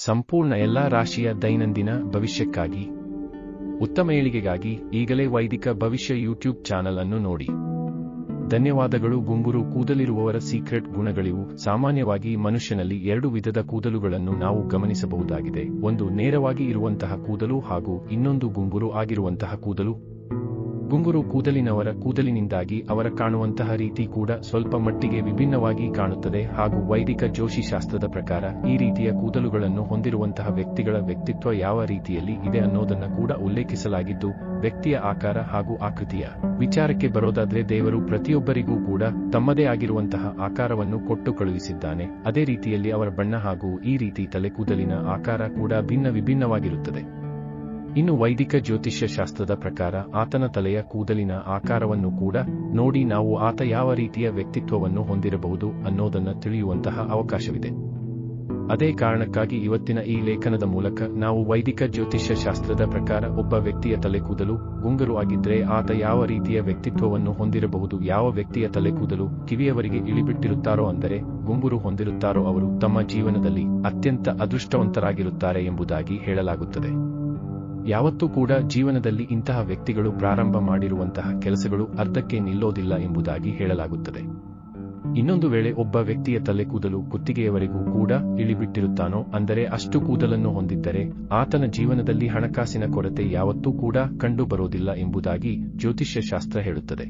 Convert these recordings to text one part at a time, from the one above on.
ಸಂಪೂರ್ಣ ಎಲ್ಲಾ ರಾಶಿಯ ದೈನಂದಿನ ಭವಿಷ್ಯಕ್ಕಾಗಿ ಉತ್ತಮ ಏಳಿಗೆಗಾಗಿ ಈಗಲೇ ವೈದಿಕ ಭವಿಷ್ಯ ಯೂಟ್ಯೂಬ್ ಚಾನಲ್ ಅನ್ನು ನೋಡಿ. ಧನ್ಯವಾದಗಳು. ಗುಂಗುರು ಕೂದಲಿರುವವರ ಸೀಕ್ರೆಟ್ ಗುಣಗಳಿವು. ಸಾಮಾನ್ಯವಾಗಿ ಮನುಷ್ಯನಲ್ಲಿ 2 ವಿಧದ ಕೂದಲುಗಳನ್ನು ನಾವು ಗಮನಿಸಬಹುದಾಗಿದೆ. ಒಂದು ನೇರವಾಗಿ ಇರುವಂತಹ ಕೂದಲು ಹಾಗೂ ಇನ್ನೊಂದು ಗುಂಗುರು ಆಗಿರುವಂತಹ ಕೂದಲು. ಗುಂಗುರು ಕೂದಲಿನವರ ಕೂದಲಿನಿಂದಾಗಿ ಅವರ ಕಾಣುವಂತಹ ರೀತಿ ಕೂಡ ಸ್ವಲ್ಪ ಮಟ್ಟಿಗೆ ವಿಭಿನ್ನವಾಗಿ ಕಾಣುತ್ತದೆ ಹಾಗೂ ವೈದಿಕ ಜ್ಯೋತಿಷಾಸ್ತ್ರದ ಪ್ರಕಾರ ಈ ರೀತಿಯ ಕೂದಲುಗಳನ್ನು ಹೊಂದಿರುವಂತಹ ವ್ಯಕ್ತಿಗಳ ವ್ಯಕ್ತಿತ್ವ ಯಾವ ರೀತಿಯಲ್ಲಿ ಇದೆ ಅನ್ನೋದನ್ನ ಕೂಡ ಉಲ್ಲೇಖಿಸಲಾಗಿದ್ದು, ವ್ಯಕ್ತಿಯ ಆಕಾರ ಹಾಗೂ ಆಕೃತಿಯ ವಿಚಾರಕ್ಕೆ ಬರೋದಾದ್ರೆ ದೇವರು ಪ್ರತಿಯೊಬ್ಬರಿಗೂ ಕೂಡ ತಮ್ಮದೇ ಆಗಿರುವಂತಹ ಆಕಾರವನ್ನು ಕೊಟ್ಟು ಕಳುಹಿಸಿದ್ದಾನೆ. ಅದೇ ರೀತಿಯಲ್ಲಿ ಅವರ ಬಣ್ಣ ಹಾಗೂ ಈ ರೀತಿ ತಲೆ ಕೂದಲಿನ ಆಕಾರ ಕೂಡ ವಿಭಿನ್ನವಾಗಿರುತ್ತದೆ. ಇನ್ನು ವೈದಿಕ ಜ್ಯೋತಿಷ್ಯ ಶಾಸ್ತ್ರದ ಪ್ರಕಾರ ಆತನ ತಲೆಯ ಕೂದಲಿನ ಆಕಾರವನ್ನು ಕೂಡ ನೋಡಿ ನಾವು ಆತ ಯಾವ ರೀತಿಯ ವ್ಯಕ್ತಿತ್ವವನ್ನು ಹೊಂದಿರಬಹುದು ಅನ್ನೋದನ್ನ ತಿಳಿಯುವಂತಹ ಅವಕಾಶವಿದೆ. ಅದೇ ಕಾರಣಕ್ಕಾಗಿ ಇವತ್ತಿನ ಈ ಲೇಖನದ ಮೂಲಕ ನಾವು ವೈದಿಕ ಜ್ಯೋತಿಷ್ಯ ಶಾಸ್ತ್ರದ ಪ್ರಕಾರ ಒಬ್ಬ ವ್ಯಕ್ತಿಯ ತಲೆ ಕೂದಲು ಗುಂಗುರು ಆಗಿದ್ರೆ ಆತ ಯಾವ ರೀತಿಯ ವ್ಯಕ್ತಿತ್ವವನ್ನು ಹೊಂದಿರಬಹುದು, ಯಾವ ವ್ಯಕ್ತಿಯ ತಲೆ ಕೂದಲು ಕಿವಿಯವರಿಗೆ ಇಳಿಬಿಟ್ಟಿರುತ್ತಾರೋ ಅಂದರೆ ಗುಂಗುರು ಹೊಂದಿರುತ್ತಾರೋ ಅವರು ತಮ್ಮ ಜೀವನದಲ್ಲಿ ಅತ್ಯಂತ ಅದೃಷ್ಟವಂತರಾಗಿರುತ್ತಾರೆ ಎಂಬುದಾಗಿ ಹೇಳಲಾಗುತ್ತದೆ. ಯಾವತ್ತೂ ಕೂಡ ಜೀವನದಲ್ಲಿ ಇಂತಹ ವ್ಯಕ್ತಿಗಳು ಪ್ರಾರಂಭ ಮಾಡಿರುವಂತಹ ಕೆಲಸಗಳು ಅರ್ಧಕ್ಕೆ ನಿಲ್ಲೋದಿಲ್ಲ ಎಂಬುದಾಗಿ ಹೇಳಲಾಗುತ್ತದೆ. ಇನ್ನೊಂದು ವೇಳೆ ಒಬ್ಬ ವ್ಯಕ್ತಿಯ ತಲೆ ಕೂದಲು ಕುತ್ತಿಗೆಯವರೆಗೂ ಕೂಡ ಇಳಿಬಿಟ್ಟಿರುತ್ತಾನೋ ಅಂದರೆ ಅಷ್ಟು ಕೂದಲನ್ನು ಹೊಂದಿದ್ದರೆ ಆತನ ಜೀವನದಲ್ಲಿ ಹಣಕಾಸಿನ ಕೊರತೆ ಯಾವತ್ತೂ ಕೂಡ ಕಂಡು ಬರೋದಿಲ್ಲ ಎಂಬುದಾಗಿ ಜ್ಯೋತಿಷ್ಯ ಶಾಸ್ತ್ರ ಹೇಳುತ್ತದೆ.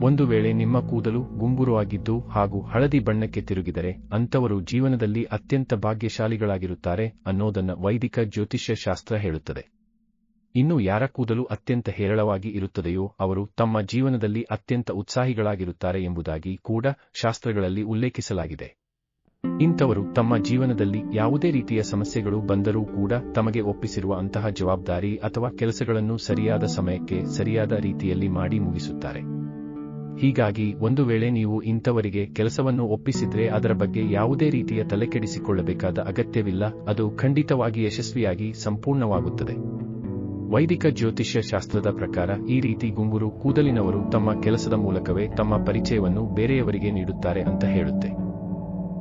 ಒಂದು ವೇಳೆ ನಿಮ್ಮ ಕೂದಲು ಗುಂಗುರು ಆಗಿದ್ದು ಹಾಗೂ ಹಳದಿ ಬಣ್ಣಕ್ಕೆ ತಿರುಗಿದರೆ ಅಂಥವರು ಜೀವನದಲ್ಲಿ ಅತ್ಯಂತ ಭಾಗ್ಯಶಾಲಿಗಳಾಗಿರುತ್ತಾರೆ ಅನ್ನೋದನ್ನ ವೈದಿಕ ಜ್ಯೋತಿಷ್ಯ ಶಾಸ್ತ್ರ ಹೇಳುತ್ತದೆ. ಇನ್ನು ಯಾರ ಕೂದಲು ಅತ್ಯಂತ ಹೇರಳವಾಗಿ ಇರುತ್ತದೆಯೋ ಅವರು ತಮ್ಮ ಜೀವನದಲ್ಲಿ ಅತ್ಯಂತ ಉತ್ಸಾಹಿಗಳಾಗಿರುತ್ತಾರೆ ಎಂಬುದಾಗಿ ಕೂಡ ಶಾಸ್ತ್ರಗಳಲ್ಲಿ ಉಲ್ಲೇಖಿಸಲಾಗಿದೆ. ಇಂಥವರು ತಮ್ಮ ಜೀವನದಲ್ಲಿ ಯಾವುದೇ ರೀತಿಯ ಸಮಸ್ಯೆಗಳು ಬಂದರೂ ಕೂಡ ತಮಗೆ ಒಪ್ಪಿಸಿರುವ ಅಂತಹ ಜವಾಬ್ದಾರಿ ಅಥವಾ ಕೆಲಸಗಳನ್ನು ಸರಿಯಾದ ಸಮಯಕ್ಕೆ ಸರಿಯಾದ ರೀತಿಯಲ್ಲಿ ಮಾಡಿ ಮುಗಿಸುತ್ತಾರೆ. ಹೀಗಾಗಿ ಒಂದು ವೇಳೆ ನೀವು ಇಂಥವರಿಗೆ ಕೆಲಸವನ್ನು ಒಪ್ಪಿಸಿದ್ರೆ ಅದರ ಬಗ್ಗೆ ಯಾವುದೇ ರೀತಿಯ ತಲೆಕೆಡಿಸಿಕೊಳ್ಳಬೇಕಾದ ಅಗತ್ಯವಿಲ್ಲ, ಅದು ಖಂಡಿತವಾಗಿ ಯಶಸ್ವಿಯಾಗಿ ಸಂಪೂರ್ಣವಾಗುತ್ತದೆ. ವೈದಿಕ ಜ್ಯೋತಿಷ್ಯ ಶಾಸ್ತ್ರದ ಪ್ರಕಾರ ಈ ರೀತಿ ಗುಂಗುರು ಕೂದಲಿನವರು ತಮ್ಮ ಕೆಲಸದ ಮೂಲಕವೇ ತಮ್ಮ ಪರಿಚಯವನ್ನು ಬೇರೆಯವರಿಗೆ ನೀಡುತ್ತಾರೆ ಅಂತ ಹೇಳುತ್ತೆ.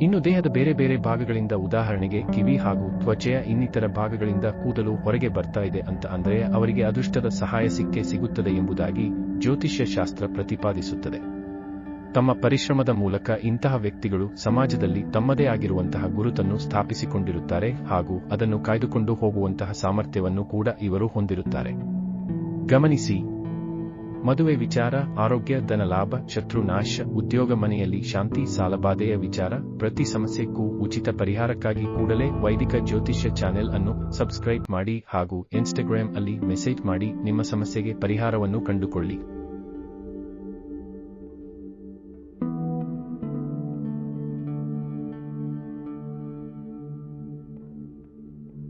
ಇನ್ನು ದೇಹದ ಬೇರೆ ಬೇರೆ ಭಾಗಗಳಿಂದ, ಉದಾಹರಣೆಗೆ ಕಿವಿ ಹಾಗೂ ತ್ವಚೆಯ ಇನ್ನಿತರ ಭಾಗಗಳಿಂದ ಕೂದಲು ಹೊರಗೆ ಬರ್ತಾ ಇದೆ ಅಂತ ಅಂದ್ರೆ ಅವರಿಗೆ ಅದೃಷ್ಟದ ಸಹಾಯ ಸಿಗುತ್ತದೆ ಎಂಬುದಾಗಿ ಜ್ಯೋತಿಷ್ಯ ಶಾಸ್ತ್ರ ಪ್ರತಿಪಾದಿಸುತ್ತದೆ. ತಮ್ಮ ಪರಿಶ್ರಮದ ಮೂಲಕ ಇಂತಹ ವ್ಯಕ್ತಿಗಳು ಸಮಾಜದಲ್ಲಿ ತಮ್ಮದೇ ಆಗಿರುವಂತಹ ಗುರುತನ್ನು ಸ್ಥಾಪಿಸಿಕೊಂಡಿರುತ್ತಾರೆ ಹಾಗೂ ಅದನ್ನು ಕಾಯ್ದುಕೊಂಡು ಹೋಗುವಂತಹ ಸಾಮರ್ಥ್ಯವನ್ನು ಕೂಡ ಇವರು ಹೊಂದಿರುತ್ತಾರೆ. ಗಮನಿಸಿ, ಮದುವೆ ವಿಚಾರ, ಆರೋಗ್ಯ, ಧನಲಾಭ, ಶತ್ರುನಾಶ, ಉದ್ಯೋಗ, ಮನೆಯಲ್ಲಿ ಶಾಂತಿ, ಸಾಲಬಾಧೆಯ ವಿಚಾರ, ಪ್ರತಿ ಸಮಸ್ಯೆಗೂ ಉಚಿತ ಪರಿಹಾರಕ್ಕಾಗಿ ಕೂಡಲೇ ವೈದಿಕ ಜ್ಯೋತಿಷ್ಯ ಚಾನೆಲ್ ಅನ್ನು ಸಬ್ಸ್ಕ್ರೈಬ್ ಮಾಡಿ ಹಾಗೂ ಇನ್ಸ್ಟಾಗ್ರಾಮ್ ಅಲ್ಲಿ ಮೆಸೇಜ್ ಮಾಡಿ ನಿಮ್ಮ ಸಮಸ್ಯೆಗೆ ಪರಿಹಾರವನ್ನು ಕಂಡುಕೊಳ್ಳಿ.